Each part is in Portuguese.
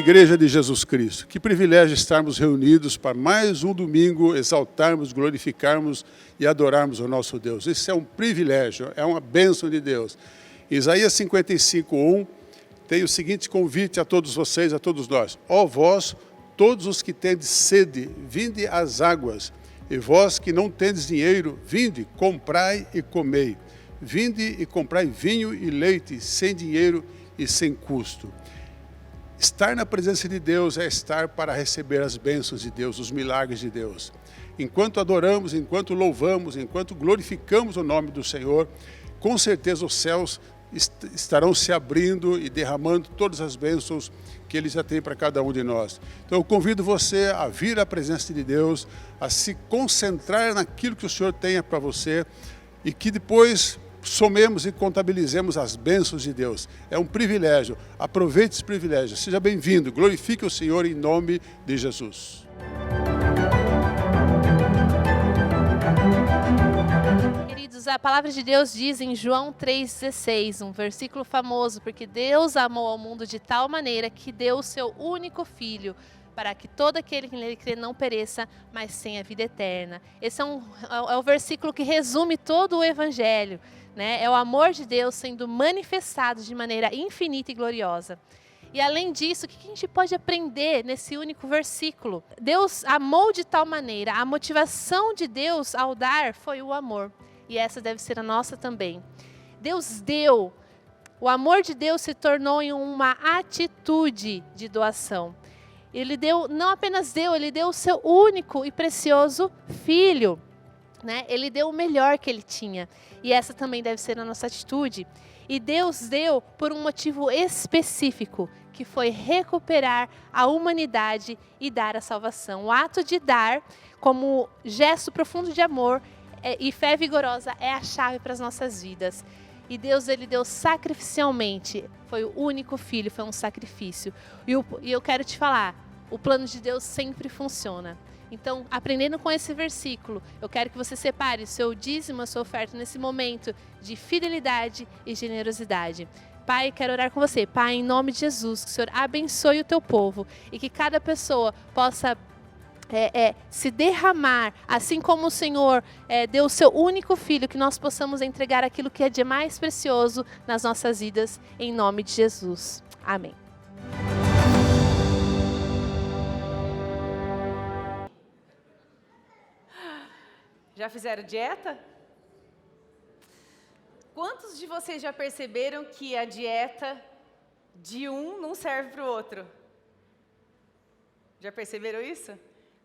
Igreja de Jesus Cristo, que privilégio estarmos reunidos para mais um domingo exaltarmos, glorificarmos e adorarmos o nosso Deus. Isso é um privilégio, é uma bênção de Deus. Isaías 55:1 tem o seguinte convite a todos vocês, a todos nós. Ó vós, todos os que tendes sede, vinde às águas. E vós que não tendes dinheiro, vinde, comprai e comei. Vinde e comprai vinho e leite, sem dinheiro e sem custo. Estar na presença de Deus é estar para receber as bênçãos de Deus, os milagres de Deus. Enquanto adoramos, enquanto louvamos, enquanto glorificamos o nome do Senhor, com certeza os céus estarão se abrindo e derramando todas as bênçãos que Ele já tem para cada um de nós. Então eu convido você a vir à presença de Deus, a se concentrar naquilo que o Senhor tenha para você e que depois somemos e contabilizemos as bênçãos de Deus. É um privilégio. Aproveite esse privilégio. Seja bem-vindo. Glorifique o Senhor em nome de Jesus. Queridos, a palavra de Deus diz em João 3,16, um versículo famoso, porque Deus amou ao mundo de tal maneira que deu o seu único filho, para que todo aquele que nele crê não pereça, mas tenha vida eterna. Esse é o versículo que resume todo o Evangelho, né? É o amor de Deus sendo manifestado de maneira infinita e gloriosa. E além disso, o que a gente pode aprender nesse único versículo? Deus amou de tal maneira, a motivação de Deus ao dar foi o amor. E essa deve ser a nossa também. Deus deu, o amor de Deus se tornou em uma atitude de doação. Ele deu, não apenas deu, Ele deu o seu único e precioso Filho, né? Ele deu o melhor que Ele tinha. E essa também deve ser a nossa atitude. E Deus deu por um motivo específico, que foi recuperar a humanidade e dar a salvação. O ato de dar, como gesto profundo de amor e fé vigorosa, é a chave para as nossas vidas. E Deus, Ele deu sacrificialmente, foi o único filho, foi um sacrifício. E eu quero te falar, o plano de Deus sempre funciona. Então, aprendendo com esse versículo, eu quero que você separe o seu dízimo, a sua oferta nesse momento de fidelidade e generosidade. Pai, quero orar com você. Pai, em nome de Jesus, que o Senhor abençoe o teu povo e que cada pessoa possa se derramar, assim como o Senhor deu o seu único filho, que nós possamos entregar aquilo que é de mais precioso nas nossas vidas, em nome de Jesus. Amém. Já fizeram dieta? Quantos de vocês já perceberam que a dieta de um não serve para o outro? Já perceberam isso?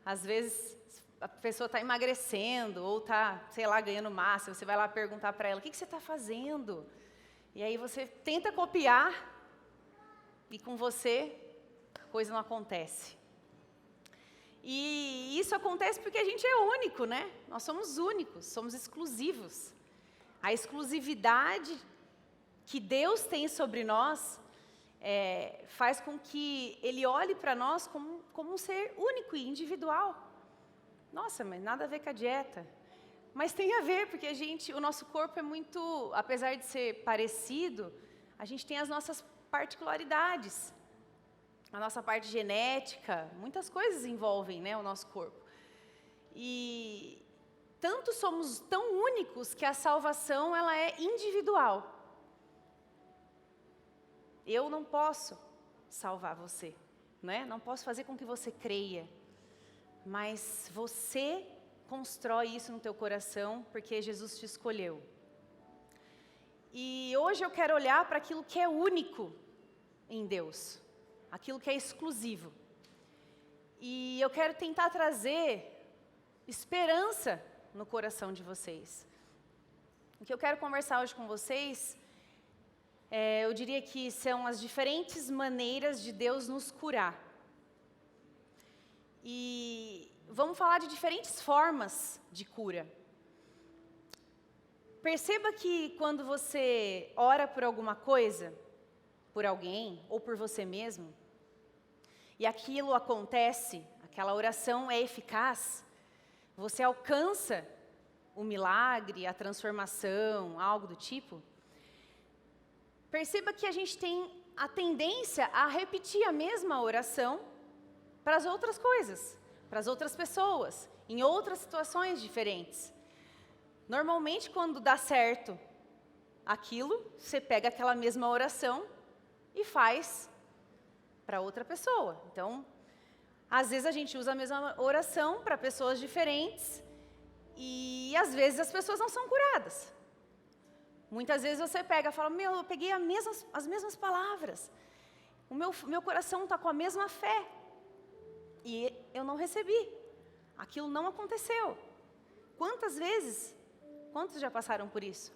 Às vezes a pessoa está emagrecendo ou está, sei lá, ganhando massa. Você vai lá perguntar para ela, o que você está fazendo? E aí você tenta copiar e com você a coisa não acontece. E isso acontece porque a gente é único, né? Nós somos únicos, somos exclusivos. A exclusividade que Deus tem sobre nós faz com que Ele olhe para nós como um ser único e individual. Nossa, mas nada a ver com a dieta. Mas tem a ver, porque o nosso corpo é muito, apesar de ser parecido, a gente tem as nossas particularidades. A nossa parte genética, muitas coisas envolvem, né, o nosso corpo. E tanto somos tão únicos que a salvação ela é individual. Eu não posso salvar você, né? Não posso fazer com que você creia, mas você constrói isso no teu coração porque Jesus te escolheu. E hoje eu quero olhar para aquilo que é único em Deus. Aquilo que é exclusivo. E eu quero tentar trazer esperança no coração de vocês. O que eu quero conversar hoje com vocês, eu diria que são as diferentes maneiras de Deus nos curar. E vamos falar de diferentes formas de cura. Perceba que quando você ora por alguma coisa, por alguém ou por você mesmo, e aquilo acontece, aquela oração é eficaz, você alcança o milagre, a transformação, algo do tipo. Perceba que a gente tem a tendência a repetir a mesma oração para as outras coisas, para as outras pessoas, em outras situações diferentes. Normalmente, quando dá certo aquilo, você pega aquela mesma oração e faz para outra pessoa. Então, às vezes a gente usa a mesma oração para pessoas diferentes e às vezes as pessoas não são curadas. Muitas vezes você pega e fala, eu peguei as mesmas palavras, o meu coração está com a mesma fé e eu não recebi, aquilo não aconteceu. Quantas vezes, quantos já passaram por isso?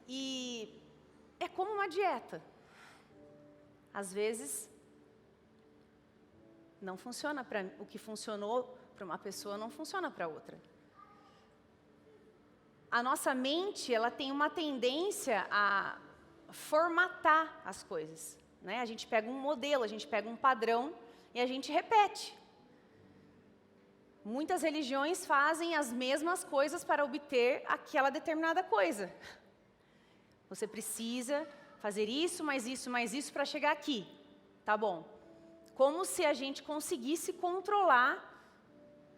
E é como uma dieta. Às vezes, não funciona para o que funcionou para uma pessoa, não funciona para outra. A nossa mente, ela tem uma tendência a formatar as coisas, né? A gente pega um modelo, a gente pega um padrão e a gente repete. Muitas religiões fazem as mesmas coisas para obter aquela determinada coisa. Você precisa fazer isso, mais isso, mais isso para chegar aqui. Tá bom. Como se a gente conseguisse controlar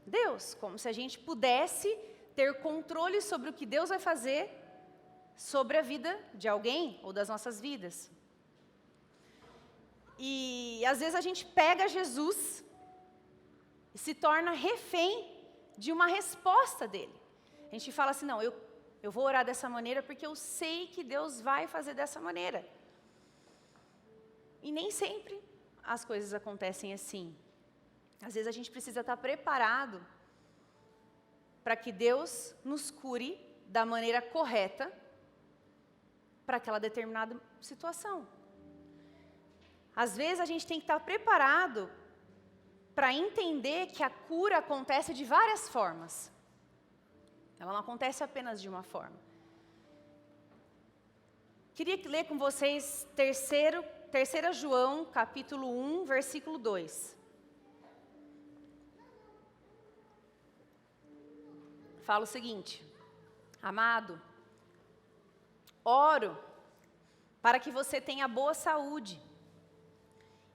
Deus, como se a gente pudesse ter controle sobre o que Deus vai fazer sobre a vida de alguém ou das nossas vidas. E às vezes a gente pega Jesus e se torna refém de uma resposta dele. A gente fala assim, não, eu vou orar dessa maneira porque eu sei que Deus vai fazer dessa maneira. E nem sempre as coisas acontecem assim. Às vezes a gente precisa estar preparado para que Deus nos cure da maneira correta para aquela determinada situação. Às vezes a gente tem que estar preparado para entender que a cura acontece de várias formas. Ela não acontece apenas de uma forma. Queria ler com vocês 3 João, capítulo 1, versículo 2. Fala o seguinte, amado, oro para que você tenha boa saúde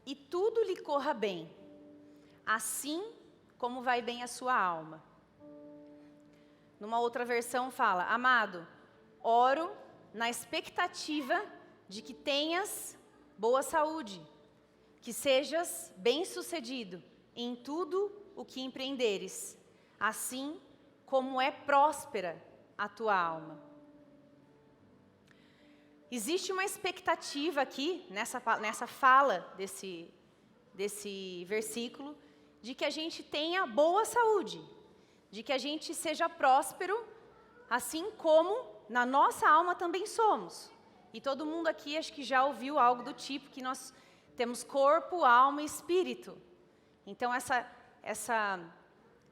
e tudo lhe corra bem, assim como vai bem a sua alma. Numa outra versão fala, amado, oro na expectativa de que tenhas boa saúde, que sejas bem-sucedido em tudo o que empreenderes, assim como é próspera a tua alma. Existe uma expectativa aqui, nessa fala desse versículo, de que a gente tenha boa saúde, de que a gente seja próspero, assim como na nossa alma também somos. E todo mundo aqui acho que já ouviu algo do tipo, que nós temos corpo, alma e espírito. Então essa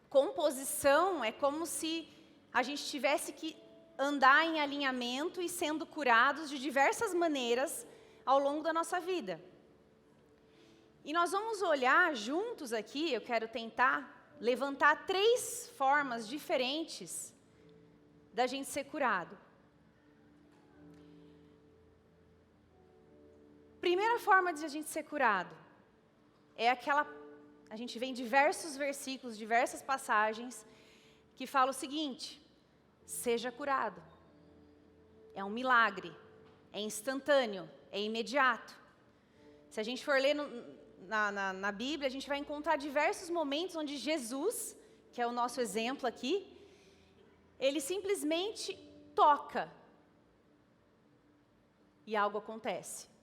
composição é como se a gente tivesse que andar em alinhamento e sendo curados de diversas maneiras ao longo da nossa vida. E nós vamos olhar juntos aqui, eu quero tentar levantar 3 formas diferentes da gente ser curado. Primeira forma de a gente ser curado é aquela, a gente vê em diversos versículos, diversas passagens, que fala o seguinte, seja curado. É um milagre, é instantâneo, é imediato. Se a gente for ler na Bíblia, a gente vai encontrar diversos momentos onde Jesus, que é o nosso exemplo aqui, ele simplesmente toca e algo acontece.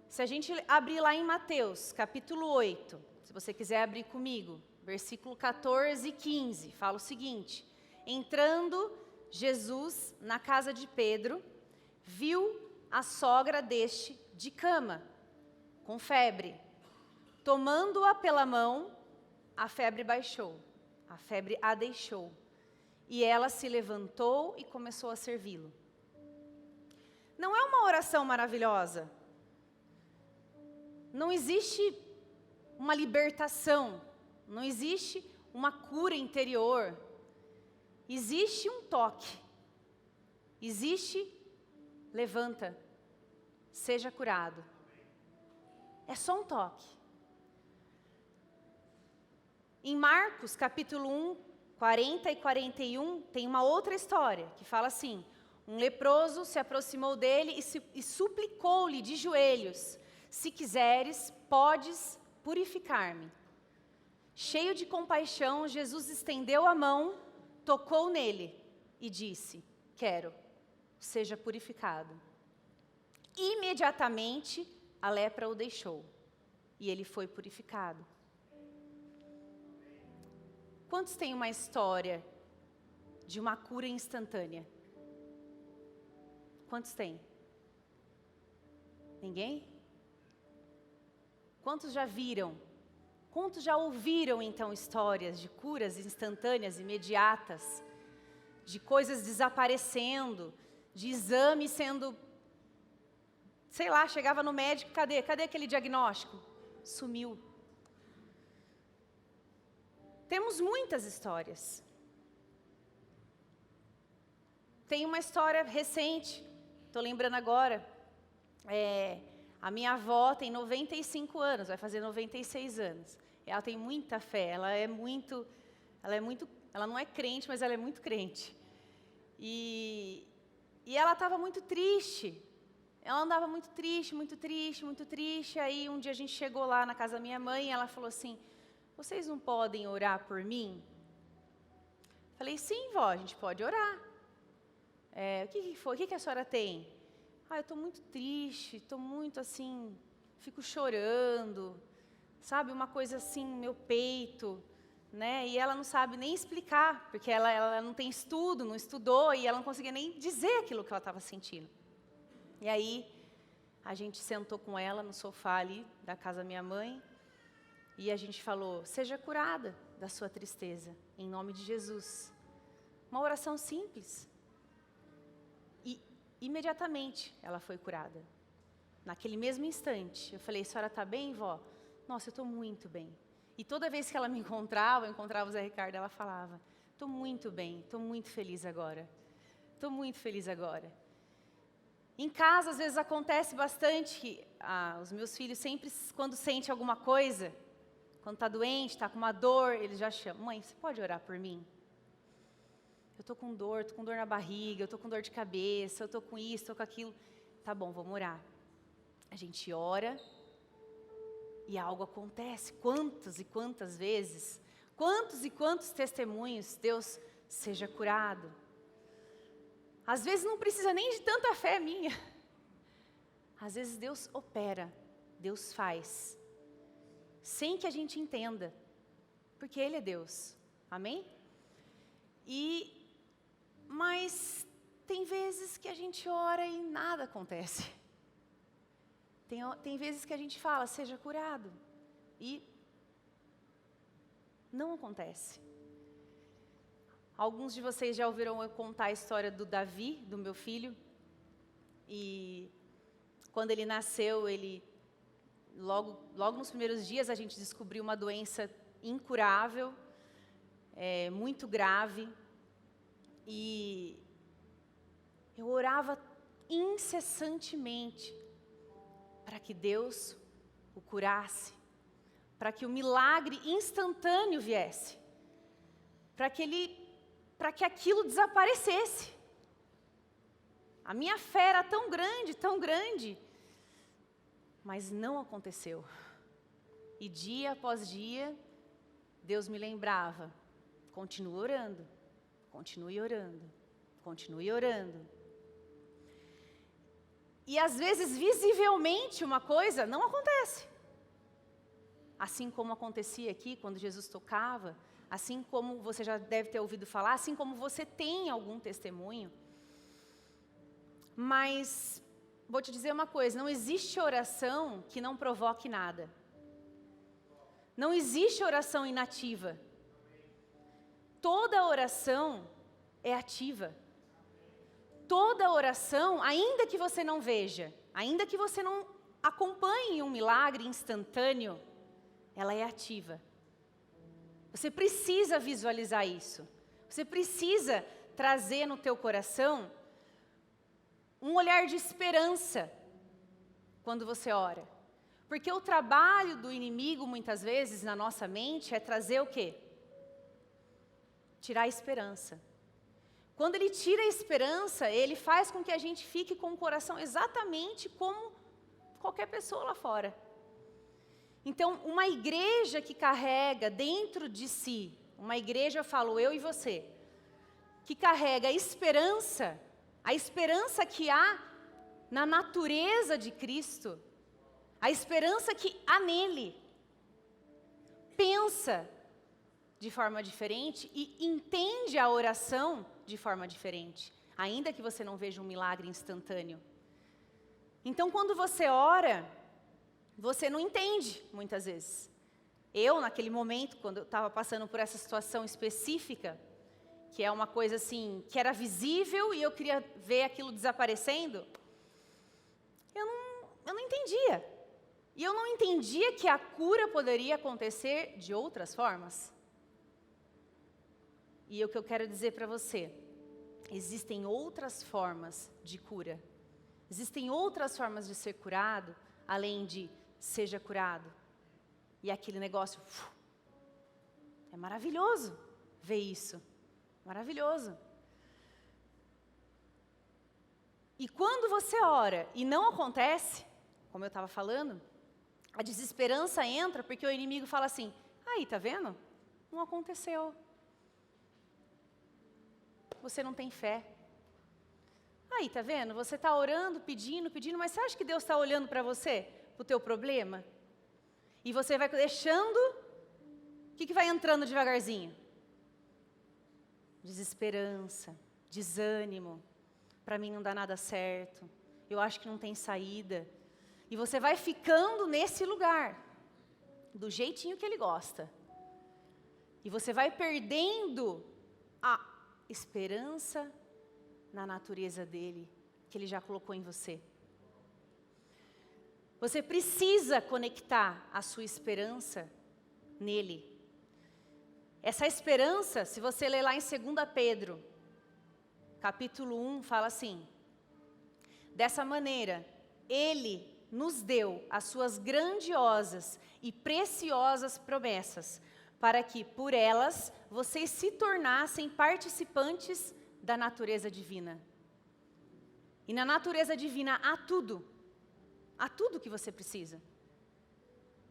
Se a gente abrir lá em Mateus, capítulo 8, se você quiser abrir comigo, versículo 14 e 15, fala o seguinte, entrando Jesus na casa de Pedro, viu a sogra deste de cama, com febre. Tomando-a pela mão, a febre baixou, a febre a deixou. E ela se levantou e começou a servi-lo. Não é uma oração maravilhosa? Não existe uma libertação, não existe uma cura interior. Existe um toque, existe levanta, seja curado. É só um toque. Em Marcos, capítulo 1, 40 e 41, tem uma outra história que fala assim: um leproso se aproximou dele e suplicou-lhe de joelhos: se quiseres, podes purificar-me. Cheio de compaixão, Jesus estendeu a mão, tocou nele e disse: quero, seja purificado. Imediatamente a lepra o deixou e ele foi purificado. Quantos têm uma história de uma cura instantânea? Quantos têm? Ninguém? Quantos já viram? Quantos já ouviram, então, histórias de curas instantâneas, imediatas, de coisas desaparecendo, de exames sendo, sei lá, chegava no médico, cadê aquele diagnóstico? Sumiu. Temos muitas histórias. Tem uma história recente, estou lembrando agora, a minha avó tem 95 anos, vai fazer 96 anos. Ela tem muita fé, ela não é crente, mas ela é muito crente. E ela estava muito triste. Ela andava muito triste, muito triste, muito triste. Aí um dia a gente chegou lá na casa da minha mãe e ela falou assim: vocês não podem orar por mim? Falei: sim, vó, a gente pode orar. O que foi? O que a senhora tem? Eu estou muito triste, estou muito assim, fico chorando, sabe, uma coisa assim no meu peito, né? E ela não sabe nem explicar, porque ela não tem estudo, não estudou, e ela não conseguia nem dizer aquilo que ela estava sentindo. E aí, a gente sentou com ela no sofá ali, da casa da minha mãe, e a gente falou: seja curada da sua tristeza, em nome de Jesus. Uma oração simples. E imediatamente ela foi curada. Naquele mesmo instante, eu falei: a senhora está bem, vó? Nossa, eu estou muito bem. E toda vez que ela me encontrava, eu encontrava o Zé Ricardo, ela falava: estou muito bem, estou muito feliz agora. Estou muito feliz agora. Em casa, às vezes acontece bastante que os meus filhos sempre, quando sentem alguma coisa, quando está doente, está com uma dor, eles já chamam: mãe, você pode orar por mim? Eu estou com dor na barriga, eu estou com dor de cabeça, eu estou com isso, estou com aquilo. Tá bom, vamos orar. A gente ora e algo acontece. Quantas e quantas vezes, quantos e quantos testemunhos: Deus, seja curado. Às vezes não precisa nem de tanta fé minha. Às vezes Deus opera, Deus faz, sem que a gente entenda, porque Ele é Deus. Amém? Mas tem vezes que a gente ora e nada acontece. Tem vezes que a gente fala: seja curado, e não acontece. Alguns de vocês já ouviram eu contar a história do Davi, do meu filho. E quando ele nasceu, logo nos primeiros dias, a gente descobriu uma doença incurável, muito grave. E eu orava incessantemente para que Deus o curasse, para que o milagre instantâneo viesse, para que aquilo desaparecesse. A minha fé era tão grande, mas não aconteceu. E dia após dia, Deus me lembrava: continue orando, continue orando, continue orando. E às vezes, visivelmente, uma coisa não acontece. Assim como acontecia aqui, quando Jesus tocava, assim como você já deve ter ouvido falar, assim como você tem algum testemunho. Mas, vou te dizer uma coisa: não existe oração que não provoque nada. Não existe oração inativa. Toda oração é ativa. Toda oração, ainda que você não veja, ainda que você não acompanhe um milagre instantâneo, ela é ativa. Você precisa visualizar isso. Você precisa trazer no teu coração um olhar de esperança quando você ora. Porque o trabalho do inimigo, muitas vezes, na nossa mente, é trazer o quê? Tirar a esperança. Quando ele tira a esperança, ele faz com que a gente fique com o coração exatamente como qualquer pessoa lá fora. Então, uma igreja que carrega dentro de si, uma igreja, eu falo eu e você, que carrega a esperança que há na natureza de Cristo, a esperança que há nele, pensa de forma diferente e entende a oração de forma diferente, ainda que você não veja um milagre instantâneo. Então, quando você ora, você não entende, muitas vezes. Eu, naquele momento, quando eu estava passando por essa situação específica, que é uma coisa assim, que era visível e eu queria ver aquilo desaparecendo, eu não entendia. E eu não entendia que a cura poderia acontecer de outras formas. E o que eu quero dizer para você, existem outras formas de cura. Existem outras formas de ser curado, além de seja curado. E aquele negócio, é maravilhoso ver isso. Maravilhoso. E quando você ora e não acontece, como eu estava falando, a desesperança entra porque o inimigo fala assim, aí, tá vendo? Não aconteceu. Você não tem fé. Aí, tá vendo? Você está orando, pedindo, mas você acha que Deus está olhando para você, para o teu problema? E você vai deixando, o que vai entrando devagarzinho? Desesperança, desânimo, para mim não dá nada certo, eu acho que não tem saída. E você vai ficando nesse lugar, do jeitinho que ele gosta. E você vai perdendo a esperança na natureza dele, que ele já colocou em você. Você precisa conectar a sua esperança nele. Essa esperança, se você ler lá em 2 Pedro, capítulo 1, fala assim, dessa maneira, ele nos deu as suas grandiosas e preciosas promessas, para que, por elas, vocês se tornassem participantes da natureza divina. E na natureza divina há tudo que você precisa.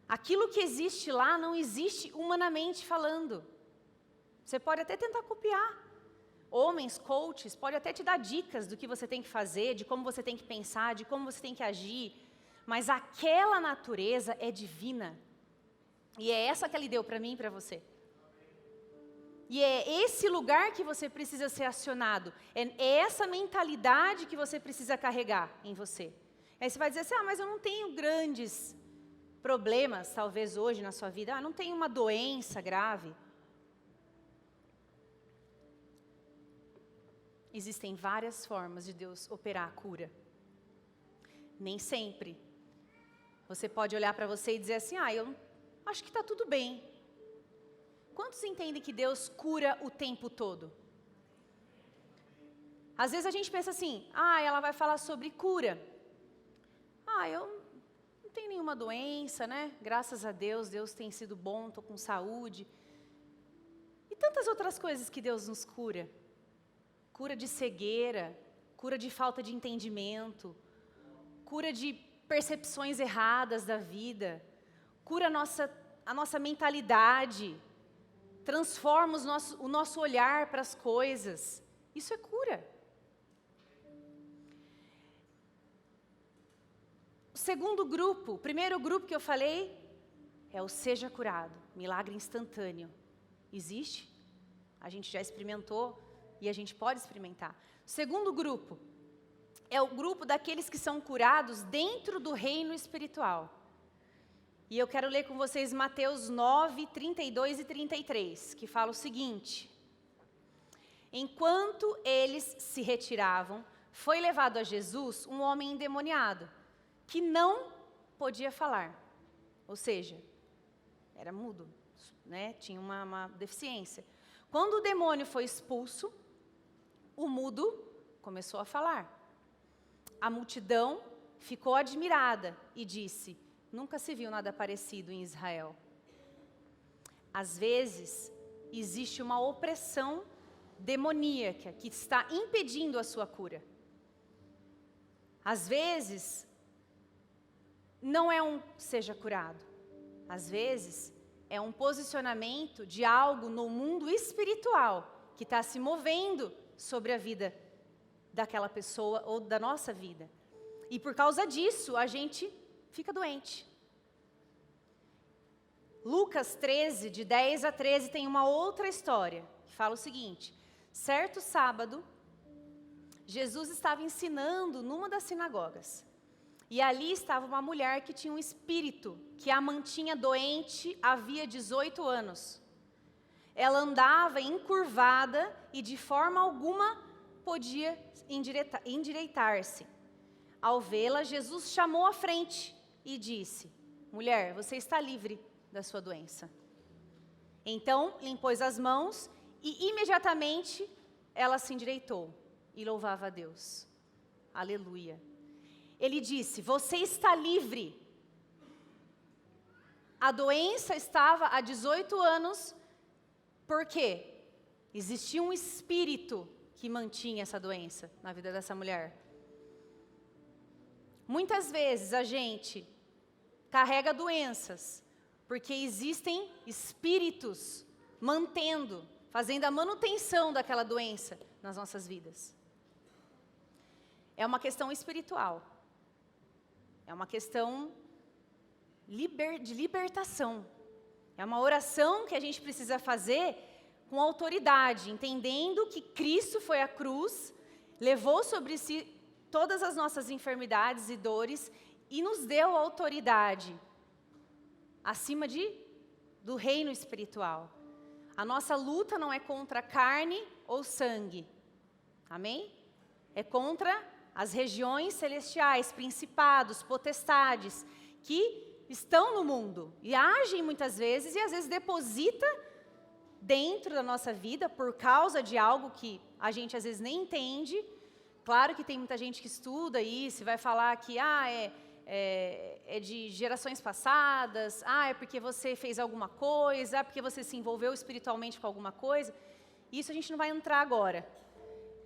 Aquilo que existe lá não existe humanamente falando. Você pode até tentar copiar. Homens, coaches, pode até te dar dicas do que você tem que fazer, de como você tem que pensar, de como você tem que agir. Mas aquela natureza é divina. E é essa que ele deu para mim e para você. E é esse lugar que você precisa ser acionado. É essa mentalidade que você precisa carregar em você. Aí você vai dizer assim, mas eu não tenho grandes problemas, talvez hoje na sua vida. Não tenho uma doença grave. Existem várias formas de Deus operar a cura. Nem sempre. Você pode olhar para você e dizer assim, eu acho que está tudo bem. Quantos entendem que Deus cura o tempo todo? Às vezes a gente pensa assim, ela vai falar sobre cura. Eu não tenho nenhuma doença, né? Graças a Deus, Deus tem sido bom, estou com saúde. E tantas outras coisas que Deus nos cura. Cura de cegueira, cura de falta de entendimento, cura de percepções erradas da vida, cura a nossa mentalidade, transforma o nosso olhar para as coisas. Isso é cura. O segundo grupo, o primeiro grupo que eu falei, é o seja curado, milagre instantâneo. Existe? A gente já experimentou e a gente pode experimentar. O segundo grupo é o grupo daqueles que são curados dentro do reino espiritual. E eu quero ler com vocês Mateus 9, 32 e 33, que fala o seguinte. Enquanto eles se retiravam, foi levado a Jesus um homem endemoniado, que não podia falar. Ou seja, era mudo, né? Tinha uma deficiência. Quando o demônio foi expulso, o mudo começou a falar. a multidão ficou admirada e disse: nunca se viu nada parecido em Israel. Às vezes, existe uma opressão demoníaca que está impedindo a sua cura. Às vezes, não é um seja curado. Às vezes, é um posicionamento de algo no mundo espiritual que está se movendo sobre a vida daquela pessoa ou da nossa vida. E por causa disso, a gente fica doente. Lucas 13, de 10 a 13, tem uma outra história, que fala o seguinte: certo sábado, Jesus estava ensinando numa das sinagogas. E ali estava uma mulher que tinha um espírito que a mantinha doente havia 18 anos. Ela andava encurvada e de forma alguma podia endireitar-se. Ao vê-la, Jesus chamou à frente e disse: mulher, você está livre da sua doença. Então, lhe impôs as mãos e imediatamente ela se endireitou e louvava a Deus. Aleluia. Ele disse: você está livre. A doença estava há 18 anos, por quê? Existia um espírito que mantinha essa doença na vida dessa mulher. Muitas vezes a gente carrega doenças porque existem espíritos fazendo a manutenção daquela doença nas nossas vidas. É uma questão espiritual. É uma questão de libertação. É uma oração que a gente precisa fazer com autoridade, entendendo que Cristo foi à cruz, levou sobre si todas as nossas enfermidades e dores e nos deu autoridade acima do reino espiritual. A nossa luta não é contra carne ou sangue. Amém? É contra as regiões celestiais, principados, potestades, que estão no mundo e agem muitas vezes e às vezes deposita dentro da nossa vida por causa de algo que a gente às vezes nem entende. Claro que tem muita gente que estuda isso e vai falar que é de gerações passadas, é porque você fez alguma coisa, é porque você se envolveu espiritualmente com alguma coisa. Isso a gente não vai entrar agora.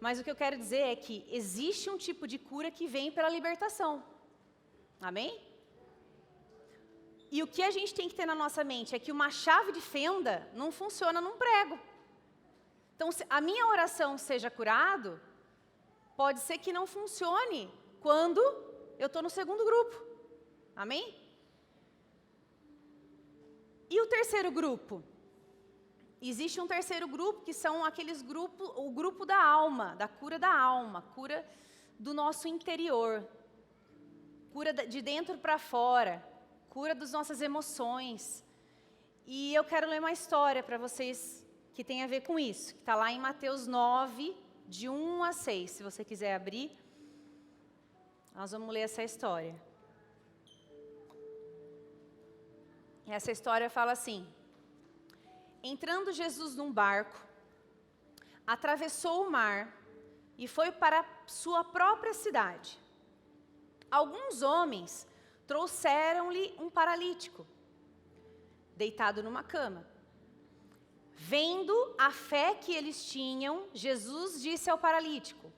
Mas o que eu quero dizer é que existe um tipo de cura que vem pela libertação. Amém? E o que a gente tem que ter na nossa mente é que uma chave de fenda não funciona num prego. Então, se a minha oração seja curado, pode ser que não funcione quando eu estou no segundo grupo. Amém? E o terceiro grupo? Existe um terceiro grupo, que são aqueles grupos, o grupo da alma, da alma, cura do nosso interior, cura de dentro para fora, cura das nossas emoções. E eu quero ler uma história para vocês que tem a ver com isso, que está lá em Mateus 9, de 1 a 6, se você quiser abrir. Nós vamos ler essa história. Essa história fala assim: entrando Jesus num barco, atravessou o mar e foi para sua própria cidade. Alguns homens trouxeram-lhe um paralítico, deitado numa cama. Vendo a fé que eles tinham, Jesus disse ao paralítico: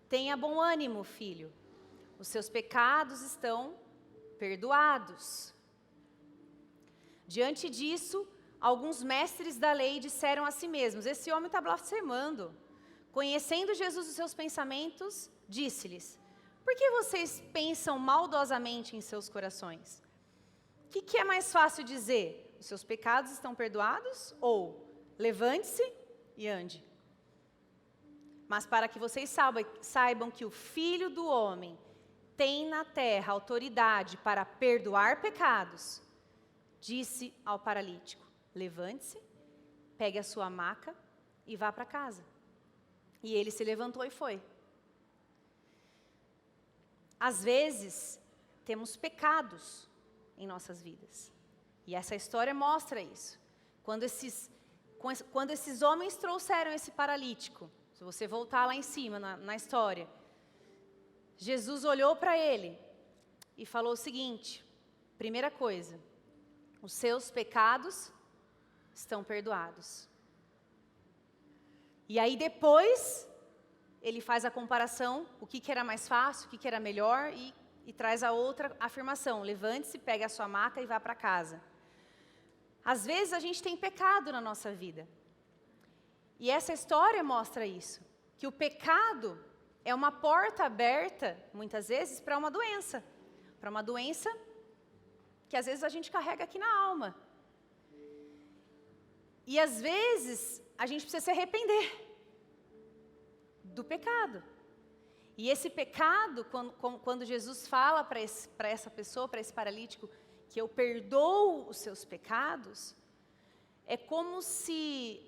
tenha bom ânimo, filho, os seus pecados estão perdoados. Diante disso, alguns mestres da lei disseram a si mesmos: esse homem está blasfemando. Conhecendo Jesus os seus pensamentos, disse-lhes: por que vocês pensam maldosamente em seus corações? O que é mais fácil dizer? Os seus pecados estão perdoados? Ou levante-se e ande? Mas para que vocês saibam que o Filho do Homem tem na terra autoridade para perdoar pecados, disse ao paralítico: levante-se, pegue a sua maca e vá para casa. E ele se levantou e foi. Às vezes, temos pecados em nossas vidas. E essa história mostra isso. Quando esses homens trouxeram esse paralítico, se você voltar lá em cima na história, Jesus olhou para ele e falou o seguinte: primeira coisa, os seus pecados estão perdoados. E aí depois, ele faz a comparação, o que era mais fácil, o que era melhor, e traz a outra afirmação: levante-se, pegue a sua maca e vá para casa. Às vezes a gente tem pecado na nossa vida. E essa história mostra isso, que o pecado é uma porta aberta, muitas vezes, para uma doença. Para uma doença que às vezes a gente carrega aqui na alma. E às vezes a gente precisa se arrepender do pecado. E esse pecado, quando Jesus fala para essa pessoa, para esse paralítico, que eu perdoo os seus pecados, é como se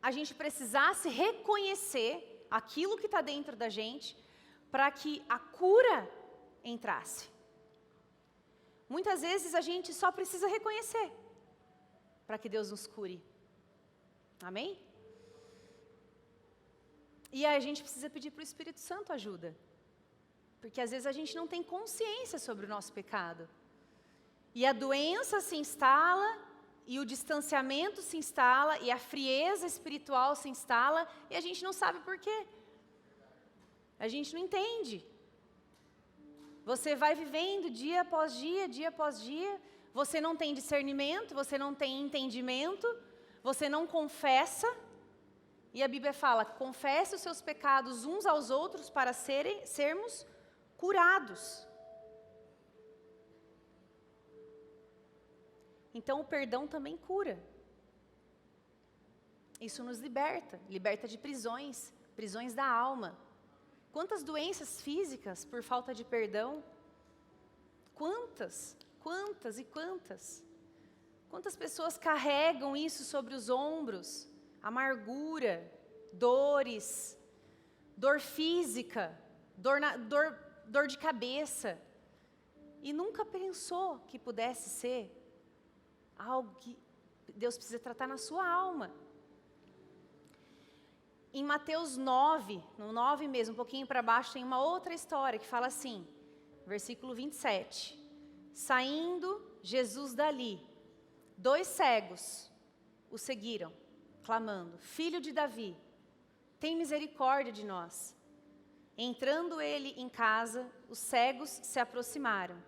a gente precisasse reconhecer aquilo que está dentro da gente para que a cura entrasse. Muitas vezes a gente só precisa reconhecer para que Deus nos cure. Amém? E aí a gente precisa pedir para o Espírito Santo ajuda. Porque às vezes a gente não tem consciência sobre o nosso pecado. E a doença se instala, e o distanciamento se instala, e a frieza espiritual se instala, e a gente não sabe por quê. A gente não entende. Você vai vivendo dia após dia, você não tem discernimento, você não tem entendimento, você não confessa, e a Bíblia fala: confesse os seus pecados uns aos outros para sermos curados. Então o perdão também cura. Isso nos liberta de prisões da alma. Quantas doenças físicas por falta de perdão? Quantas e quantas? Quantas pessoas carregam isso sobre os ombros? Amargura, dores, dor física, dor de cabeça. E nunca pensou que pudesse ser algo que Deus precisa tratar na sua alma. Em Mateus 9, no 9 mesmo, um pouquinho para baixo, tem uma outra história que fala assim, versículo 27. Saindo Jesus dali, 2 cegos o seguiram, clamando: Filho de Davi, tem misericórdia de nós. Entrando ele em casa, os cegos se aproximaram,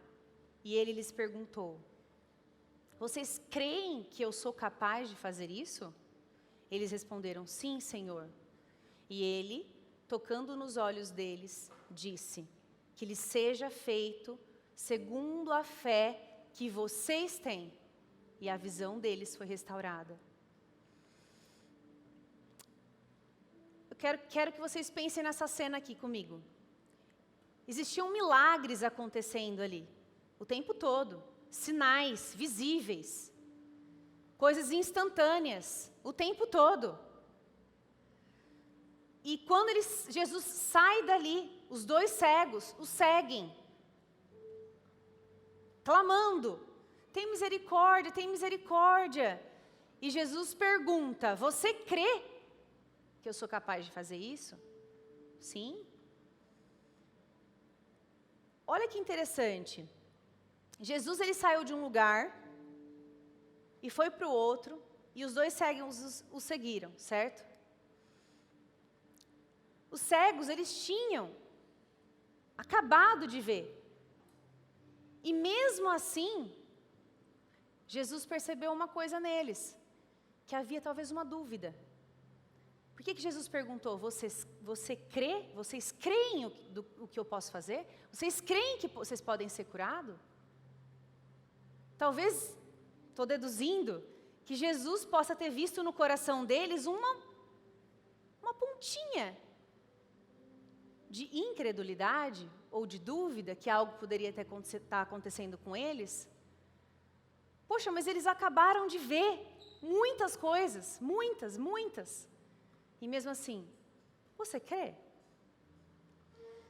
e ele lhes perguntou: vocês creem que eu sou capaz de fazer isso? Eles responderam: sim, Senhor. E ele, tocando nos olhos deles, disse: que lhes seja feito segundo a fé que vocês têm. E a visão deles foi restaurada. Eu quero que vocês pensem nessa cena aqui comigo. Existiam milagres acontecendo ali, o tempo todo. Sinais visíveis, coisas instantâneas, o tempo todo. E quando Jesus sai dali, os 2 cegos o seguem, clamando: tem misericórdia, tem misericórdia. E Jesus pergunta: você crê que eu sou capaz de fazer isso? Sim. Olha que interessante. Jesus, ele saiu de um lugar e foi para o outro, e os 2 cegos o seguiram, certo? Os cegos, eles tinham acabado de ver. E mesmo assim, Jesus percebeu uma coisa neles, que havia talvez uma dúvida. Por que Jesus perguntou: você crê? Vocês creem o que eu posso fazer? Vocês creem que vocês podem ser curados? Talvez, estou deduzindo, que Jesus possa ter visto no coração deles uma pontinha de incredulidade ou de dúvida que algo poderia estar acontecendo com eles. Poxa, mas eles acabaram de ver muitas coisas, muitas. E mesmo assim, você crê?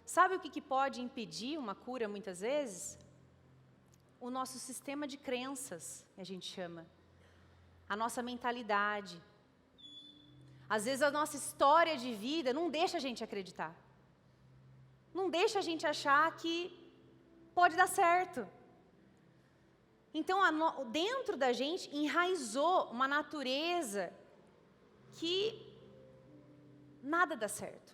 Sabe o que pode impedir uma cura muitas vezes? O nosso sistema de crenças, a gente chama. A nossa mentalidade. Às vezes a nossa história de vida não deixa a gente acreditar. não deixa a gente achar que pode dar certo. Então, dentro da gente enraizou uma natureza que nada dá certo.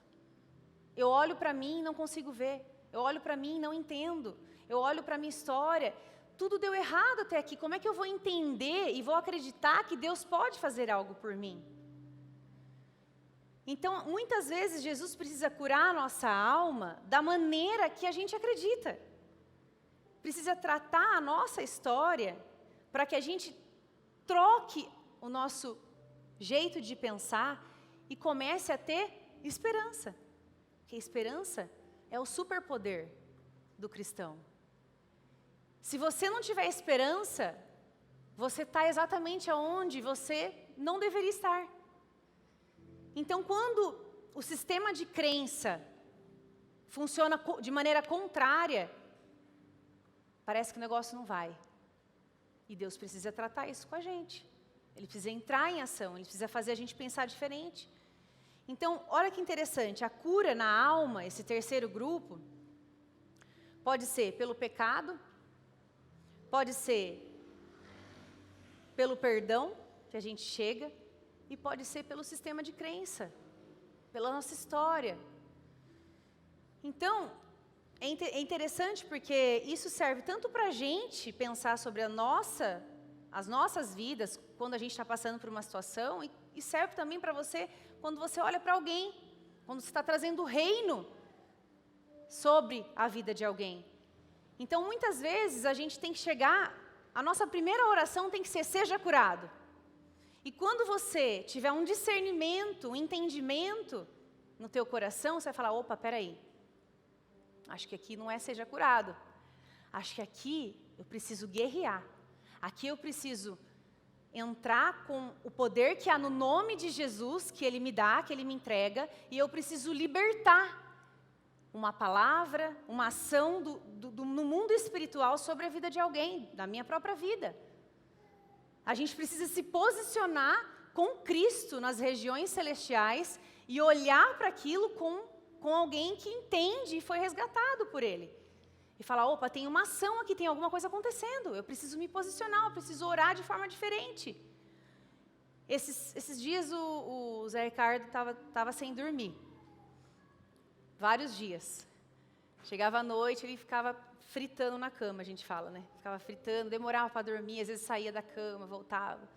Eu olho para mim e não consigo ver. Eu olho para mim e não entendo. Eu olho para a minha história. Tudo deu errado até aqui. Como é que eu vou entender e vou acreditar que Deus pode fazer algo por mim? Então, muitas vezes, Jesus precisa curar a nossa alma da maneira que a gente acredita. Precisa tratar a nossa história para que a gente troque o nosso jeito de pensar e comece a ter esperança. Porque esperança é o superpoder do cristão. Se você não tiver esperança, você está exatamente aonde você não deveria estar. Então, quando o sistema de crença funciona de maneira contrária, parece que o negócio não vai. E Deus precisa tratar isso com a gente. Ele precisa entrar em ação, ele precisa fazer a gente pensar diferente. Então, olha que interessante, a cura na alma, esse terceiro grupo, pode ser pelo pecado, pode ser pelo perdão que a gente chega, e pode ser pelo sistema de crença, pela nossa história. Então, é interessante porque isso serve tanto para a gente pensar sobre as nossas vidas, quando a gente está passando por uma situação, e serve também para você quando você olha para alguém, quando você está trazendo o reino sobre a vida de alguém. Então, muitas vezes, a gente tem que chegar, a nossa primeira oração tem que ser, seja curado. E quando você tiver um discernimento, um entendimento no teu coração, você vai falar, opa, peraí, acho que aqui não é seja curado. Acho que aqui eu preciso guerrear. Aqui eu preciso entrar com o poder que há no nome de Jesus, que Ele me dá, que Ele me entrega, e eu preciso libertar uma palavra, uma ação no mundo espiritual sobre a vida de alguém, da minha própria vida. A gente precisa se posicionar com Cristo nas regiões celestiais e olhar para aquilo com alguém que entende e foi resgatado por Ele. E falar, opa, tem uma ação aqui, tem alguma coisa acontecendo, eu preciso me posicionar, eu preciso orar de forma diferente. Esses dias o Zé Ricardo estava sem dormir. Vários dias. Chegava à noite, ele ficava fritando na cama, a gente fala, né? Ficava fritando, demorava para dormir, às vezes saía da cama, voltava.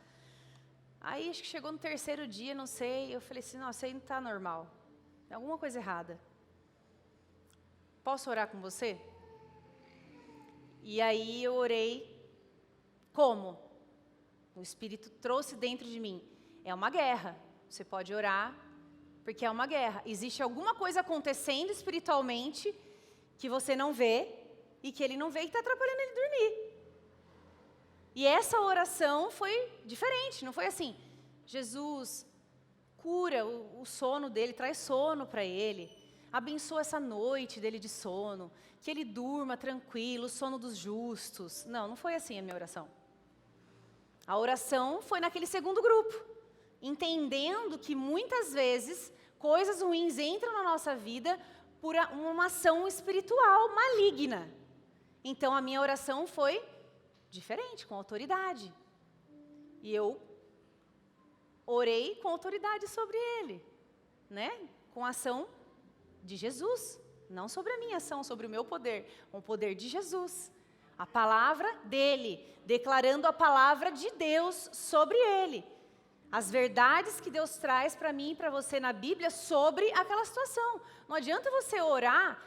Aí, acho que chegou no terceiro dia, não sei, eu falei assim, nossa, isso aí não está normal. Tem alguma coisa errada. Posso orar com você? E aí eu orei, como? O Espírito trouxe dentro de mim. É uma guerra. Você pode orar, porque é uma guerra. Existe alguma coisa acontecendo espiritualmente que você não vê e que ele não vê e está atrapalhando ele dormir. E essa oração foi diferente, não foi assim, Jesus, cura o sono dele, traz sono para ele, abençoa essa noite dele de sono, que ele durma tranquilo, o sono dos justos. Não foi assim a minha oração. A oração foi naquele segundo grupo, entendendo que muitas vezes coisas ruins entram na nossa vida por uma ação espiritual maligna. Então a minha oração foi diferente, com autoridade. E eu orei com autoridade sobre ele, né? Com a ação de Jesus, não sobre a minha ação, sobre o meu poder, com o poder de Jesus. A palavra dele, declarando a palavra de Deus sobre ele. As verdades que Deus traz para mim e para você na Bíblia sobre aquela situação. Não adianta você orar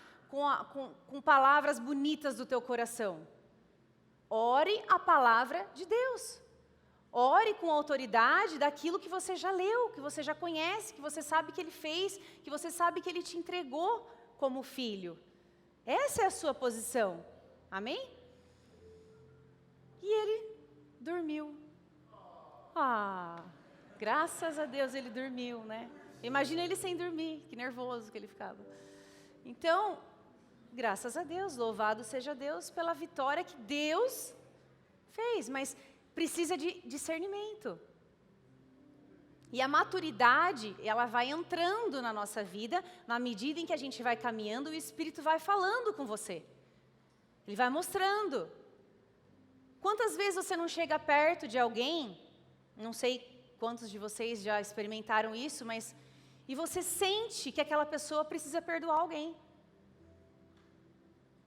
com palavras bonitas do teu coração. Ore a palavra de Deus. Ore com autoridade daquilo que você já leu, que você já conhece, que você sabe que Ele fez, que você sabe que Ele te entregou como filho. Essa é a sua posição. Amém? E ele dormiu. Graças a Deus ele dormiu, né? Imagina ele sem dormir, que nervoso que ele ficava. Então, graças a Deus, louvado seja Deus pela vitória que Deus fez, mas precisa de discernimento. E a maturidade, ela vai entrando na nossa vida, na medida em que a gente vai caminhando, o Espírito vai falando com você. Ele vai mostrando. Quantas vezes você não chega perto de alguém, não sei quantos de vocês já experimentaram isso, mas e você sente que aquela pessoa precisa perdoar alguém.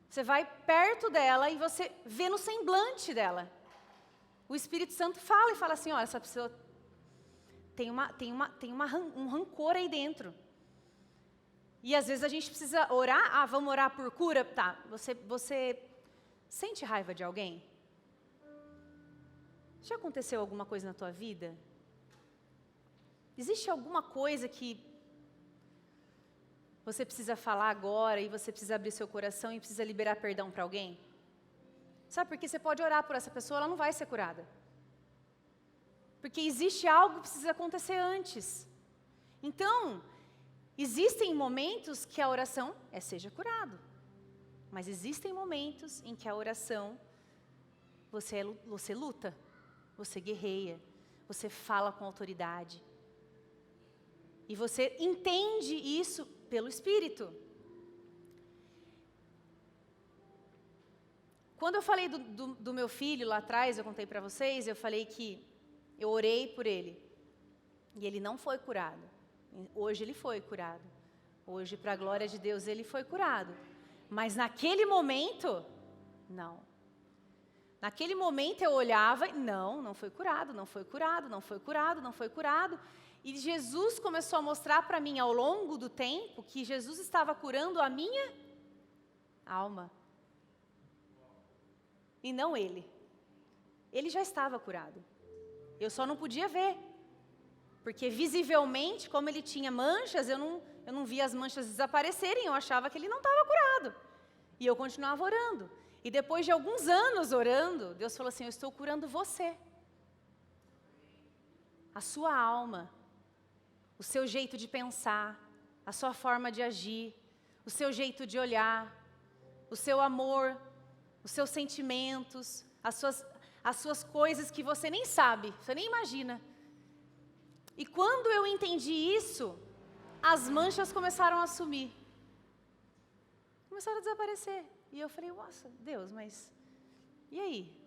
Você vai perto dela e você vê no semblante dela. O Espírito Santo fala e fala assim, olha, essa pessoa tem um rancor aí dentro. E às vezes a gente precisa orar, vamos orar por cura? Tá, você sente raiva de alguém? Já aconteceu alguma coisa na tua vida? Existe alguma coisa que você precisa falar agora e você precisa abrir seu coração e precisa liberar perdão para alguém? Sabe por quê? Você pode orar por essa pessoa, ela não vai ser curada. Porque existe algo que precisa acontecer antes. Então, existem momentos que a oração seja curado. Mas existem momentos em que a oração, você luta, você guerreia, você fala com autoridade. E você entende isso pelo Espírito. Quando eu falei do meu filho lá atrás, eu contei para vocês, eu falei que eu orei por ele. E ele não foi curado. Hoje ele foi curado. Hoje, para a glória de Deus, ele foi curado. Mas naquele momento, não. Naquele momento eu olhava e não foi curado, não foi curado, não foi curado, não foi curado. E Jesus começou a mostrar para mim ao longo do tempo que Jesus estava curando a minha alma. E não ele. Ele já estava curado. Eu só não podia ver. Porque visivelmente, como ele tinha manchas, eu não via as manchas desaparecerem, eu achava que ele não estava curado. E eu continuava orando. E depois de alguns anos orando, Deus falou assim, eu estou curando você. A sua alma, o seu jeito de pensar, a sua forma de agir, o seu jeito de olhar, o seu amor, os seus sentimentos, as suas coisas que você nem sabe, você nem imagina. E quando eu entendi isso, as manchas começaram a sumir. Começaram a desaparecer. E eu falei, nossa, Deus, mas e aí?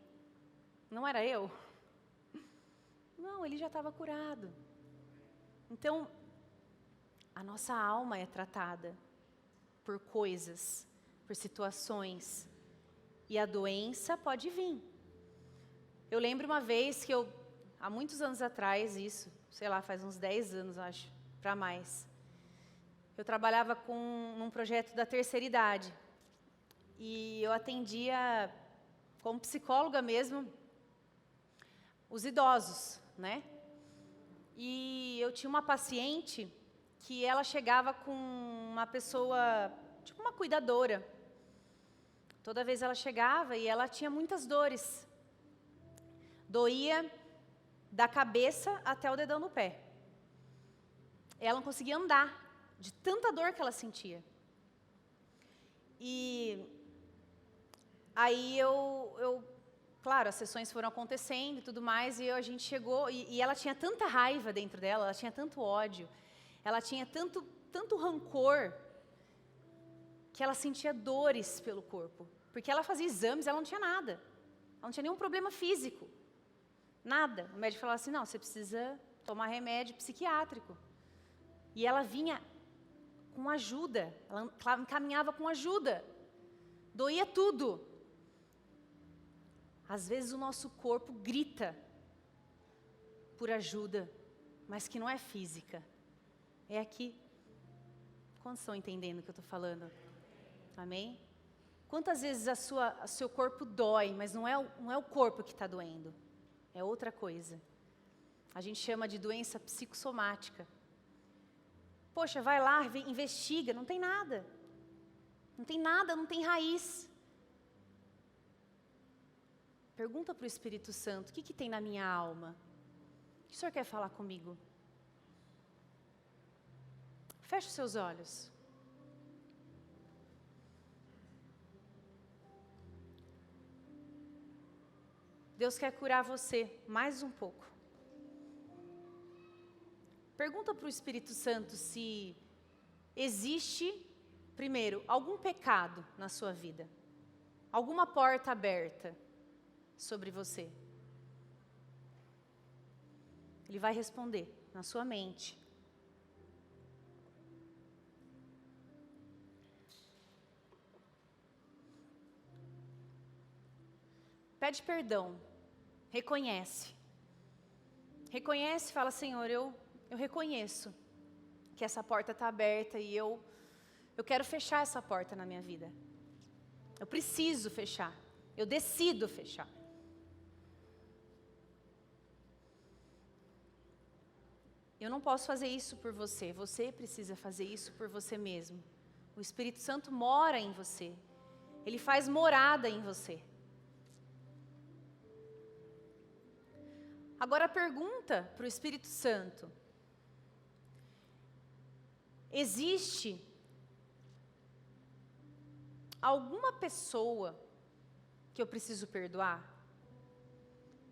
Não era eu? Não, ele já estava curado. Então, a nossa alma é tratada por coisas, por situações. E a doença pode vir. Eu lembro uma vez que há muitos anos atrás, isso, sei lá, faz uns 10 anos, acho, para mais. Eu trabalhava num projeto da terceira idade. E eu atendia, como psicóloga mesmo, os idosos, né? E eu tinha uma paciente que ela chegava com uma pessoa, tipo uma cuidadora. Toda vez ela chegava e ela tinha muitas dores. Doía da cabeça até o dedão do pé. Ela não conseguia andar, de tanta dor que ela sentia. E aí claro, as sessões foram acontecendo e tudo mais, e a gente chegou, e ela tinha tanta raiva dentro dela, ela tinha tanto ódio, ela tinha tanto rancor, que ela sentia dores pelo corpo. Porque ela fazia exames, ela não tinha nada. Ela não tinha nenhum problema físico. Nada. O médico falava assim, não, você precisa tomar remédio psiquiátrico. E ela vinha com ajuda, ela caminhava com ajuda. Doía tudo. Às vezes o nosso corpo grita por ajuda, mas que não é física. É aqui. Quantos estão entendendo o que eu estou falando? Amém? Quantas vezes o seu corpo dói, mas não é o corpo que está doendo. É outra coisa. A gente chama de doença psicossomática. Poxa, vai lá, investiga, não tem nada. Não tem nada, não tem raiz. Pergunta para o Espírito Santo, o que tem na minha alma? O que o Senhor quer falar comigo? Feche os seus olhos. Deus quer curar você mais um pouco. Pergunta para o Espírito Santo se existe, primeiro, algum pecado na sua vida. Alguma porta aberta sobre você. Ele vai responder na sua mente. Pede perdão, reconhece. Reconhece e fala, Senhor, eu reconheço que essa porta está aberta e eu quero fechar essa porta na minha vida. Eu preciso fechar, eu decido fechar. Eu não posso fazer isso por você, você precisa fazer isso por você mesmo. O Espírito Santo mora em você, ele faz morada em você. Agora pergunta para o Espírito Santo: existe alguma pessoa que eu preciso perdoar?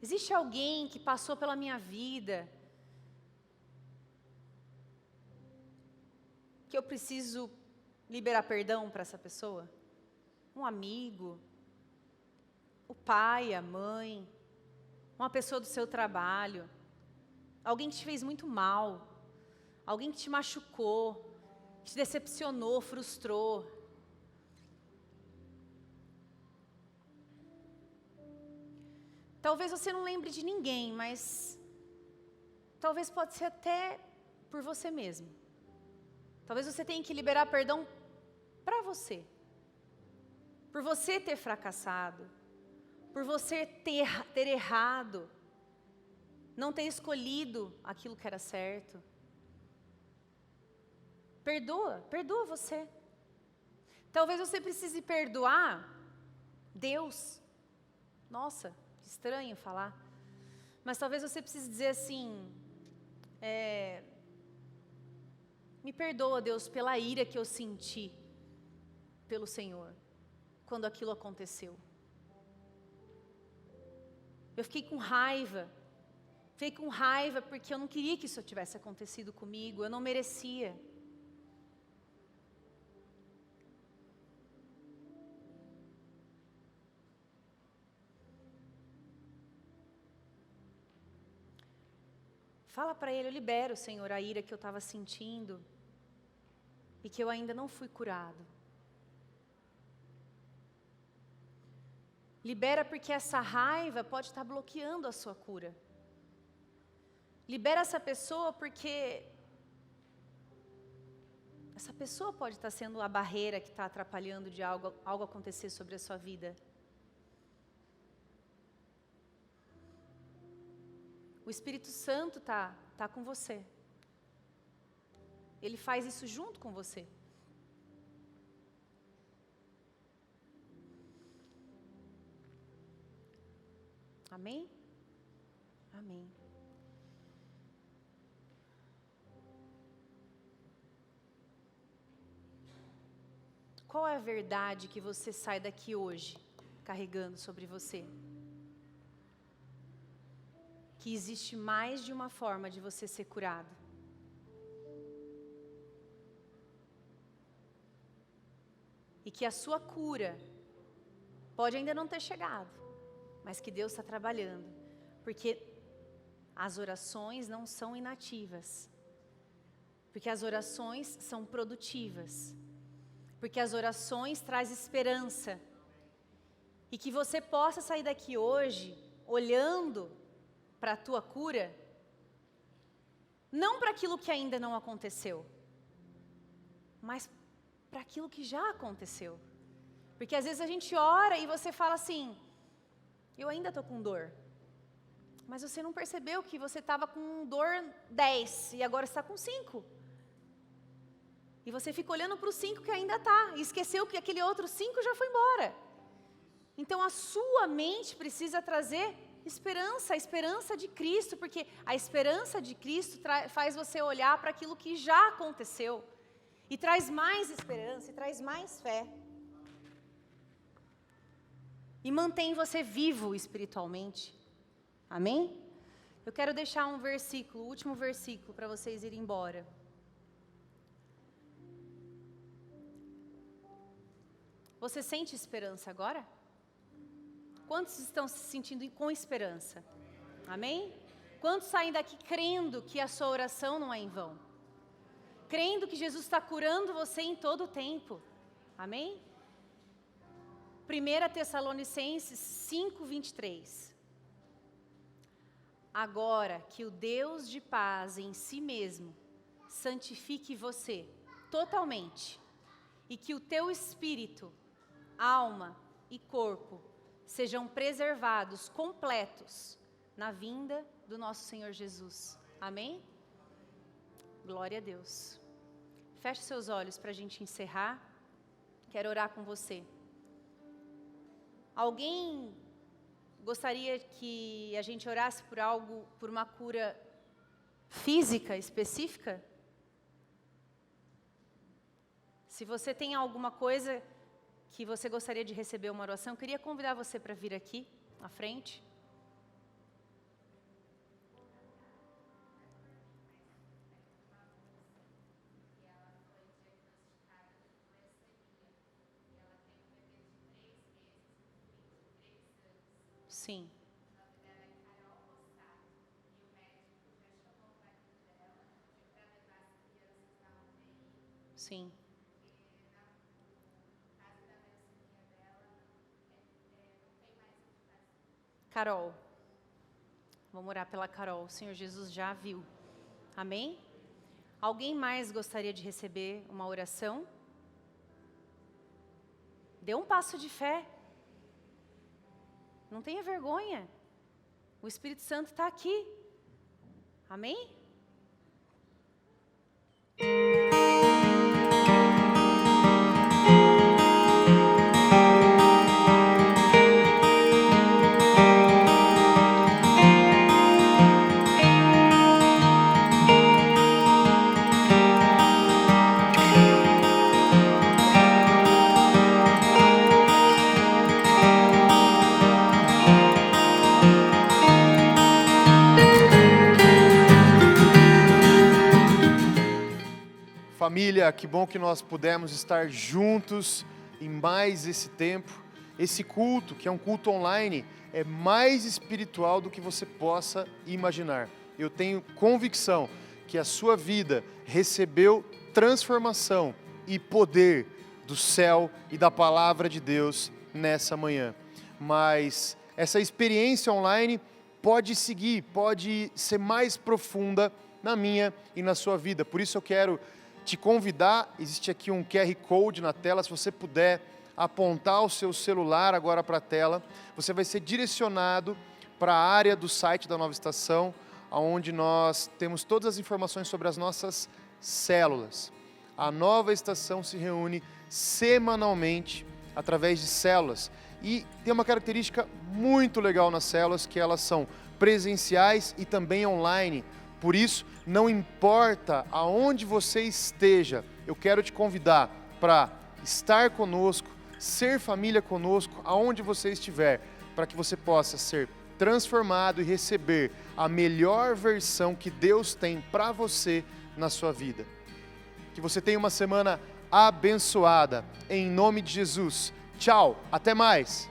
Existe alguém que passou pela minha vida que eu preciso liberar perdão para essa pessoa? Um amigo, o pai, a mãe, uma pessoa do seu trabalho, alguém que te fez muito mal, alguém que te machucou, te decepcionou, frustrou. Talvez você não lembre de ninguém, mas talvez pode ser até por você mesmo. Talvez você tenha que liberar perdão para você. Por você ter fracassado, por você ter errado, não ter escolhido aquilo que era certo. Perdoa você. Talvez você precise perdoar Deus. Nossa, estranho falar. Mas talvez você precise dizer assim, me perdoa, Deus, pela ira que eu senti pelo Senhor, quando aquilo aconteceu. Eu fiquei com raiva porque eu não queria que isso tivesse acontecido comigo, eu não merecia. Fala para Ele, eu libero, Senhor, a ira que eu estava sentindo e que eu ainda não fui curado. Libera porque essa raiva pode estar bloqueando a sua cura. Libera essa pessoa porque essa pessoa pode estar sendo a barreira que está atrapalhando de algo acontecer sobre a sua vida. O Espírito Santo tá com você. Ele faz isso junto com você. Amém? Amém. Qual é a verdade que você sai daqui hoje carregando sobre você? Que existe mais de uma forma de você ser curado. E que a sua cura pode ainda não ter chegado, mas que Deus está trabalhando. Porque as orações não são inativas. Porque as orações são produtivas. Porque as orações trazem esperança. E que você possa sair daqui hoje olhando para a tua cura, não para aquilo que ainda não aconteceu, mas para aquilo que já aconteceu. Porque às vezes a gente ora e você fala assim, eu ainda estou com dor, mas você não percebeu que você estava com dor 10 e agora está com 5. E você fica olhando para o 5 que ainda está, e esqueceu que aquele outro 5 já foi embora. Então a sua mente precisa trazer esperança, a esperança de Cristo, porque a esperança de Cristo faz você olhar para aquilo que já aconteceu, e traz mais esperança, e traz mais fé, e mantém você vivo espiritualmente, amém? Eu quero deixar um versículo, o último versículo, para vocês irem embora. Você sente esperança agora? Quantos estão se sentindo com esperança? Amém? Quantos saem daqui crendo que a sua oração não é em vão? Crendo que Jesus está curando você em todo o tempo. Amém? 1 Tessalonicenses 5:23. Agora que o Deus de paz em si mesmo santifique você totalmente, e que o teu espírito, alma e corpo sejam preservados completos na vinda do nosso Senhor Jesus. Amém? Glória a Deus. Feche seus olhos para a gente encerrar. Quero orar com você. Alguém gostaria que a gente orasse por algo, por uma cura física específica? Se você tem alguma coisa que você gostaria de receber uma oração, eu queria convidar você para vir aqui, à frente. Sim. Sim. Carol. Vamos orar pela Carol. O Senhor Jesus já viu. Amém? Alguém mais gostaria de receber uma oração? Dê um passo de fé. Não tenha vergonha. O Espírito Santo está aqui. Amém? Família, que bom que nós pudemos estar juntos em mais esse tempo. Esse culto, que é um culto online, é mais espiritual do que você possa imaginar. Eu tenho convicção que a sua vida recebeu transformação e poder do céu e da palavra de Deus nessa manhã. Mas essa experiência online pode seguir, pode ser mais profunda na minha e na sua vida. Por isso eu quero te convidar, existe aqui um QR Code na tela, se você puder apontar o seu celular agora para a tela, você vai ser direcionado para a área do site da Nova Estação, onde nós temos todas as informações sobre as nossas células. A Nova Estação se reúne semanalmente através de células e tem uma característica muito legal nas células, que elas são presenciais e também online. Por isso, não importa aonde você esteja, eu quero te convidar para estar conosco, ser família conosco, aonde você estiver, para que você possa ser transformado e receber a melhor versão que Deus tem para você na sua vida. Que você tenha uma semana abençoada, em nome de Jesus. Tchau, até mais!